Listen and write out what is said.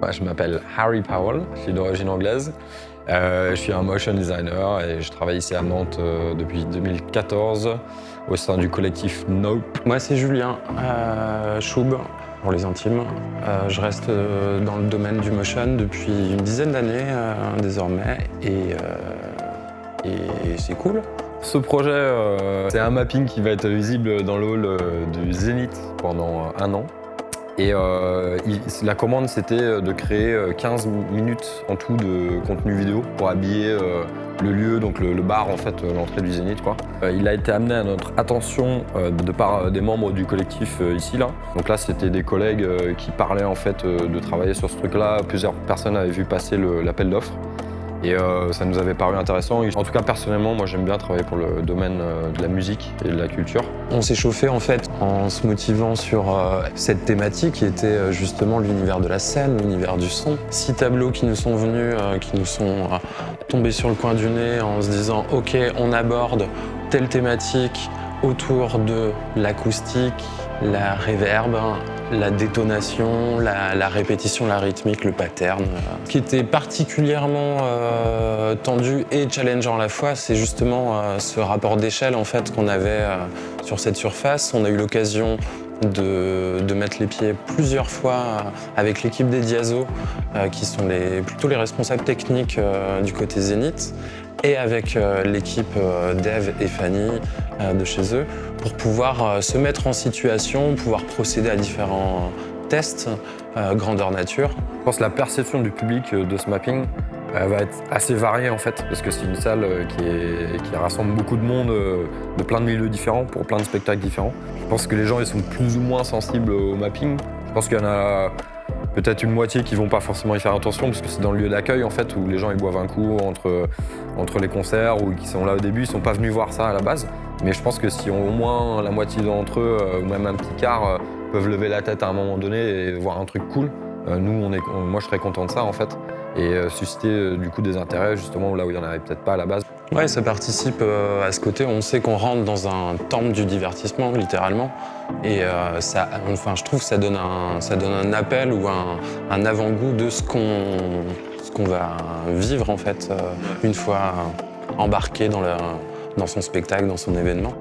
Je m'appelle Harry Powell, je suis d'origine anglaise. Je suis un motion designer et je travaille ici à Nantes depuis 2014 au sein du collectif Nope. Moi, c'est Julien Choub, pour les intimes. Je reste dans le domaine du motion depuis une dizaine d'années désormais et c'est cool. Ce projet, c'est un mapping qui va être visible dans le hall du Zénith pendant 1 an. Et la commande, c'était de créer 15 minutes en tout de contenu vidéo pour habiller le lieu, donc le bar, en fait, l'entrée du Zénith, quoi. Il a été amené à notre attention de par des membres du collectif ici, là. Donc là, c'était des collègues qui parlaient, en fait, de travailler sur ce truc-là. Plusieurs personnes avaient vu passer l'appel d'offres. Et ça nous avait paru intéressant. En tout cas, personnellement, moi j'aime bien travailler pour le domaine de la musique et de la culture. On s'est chauffé en fait en se motivant sur cette thématique qui était justement l'univers de la scène, l'univers du son. 6 tableaux qui nous sont venus, qui nous sont tombés sur le coin du nez en se disant « Ok, on aborde telle thématique autour de l'acoustique, la reverb, la détonation, la répétition, la rythmique, le pattern. Ce qui était particulièrement tendu et challengeant à la fois, c'est justement ce rapport d'échelle en fait, qu'on avait sur cette surface. On a eu l'occasion de mettre les pieds plusieurs fois avec l'équipe des Diazo, qui sont plutôt les responsables techniques du côté Zénith, et avec l'équipe Dev et Fanny de chez eux, pour pouvoir se mettre en situation, pouvoir procéder à différents tests grandeur nature. Je pense que la perception du public de ce mapping va être assez variée en fait, parce que c'est une salle qui rassemble beaucoup de monde de plein de milieux différents, pour plein de spectacles différents. Je pense que les gens ils sont plus ou moins sensibles au mapping. Je pense qu'il y en a peut-être une moitié qui vont pas forcément y faire attention parce que c'est dans le lieu d'accueil en fait où les gens ils boivent un coup entre les concerts ou qui sont là au début, ils sont pas venus voir ça à la base. Mais je pense que si au moins la moitié d'entre eux ou même un petit quart peuvent lever la tête à un moment donné et voir un truc cool, moi je serais content de ça en fait et susciter du coup des intérêts justement là où il y en avait peut-être pas à la base. Ouais, ça participe à ce côté. On sait qu'on rentre dans un temple du divertissement, littéralement. Et je trouve que ça donne un appel ou un avant-goût de ce qu'on va vivre, en fait, une fois embarqué dans son spectacle, dans son événement.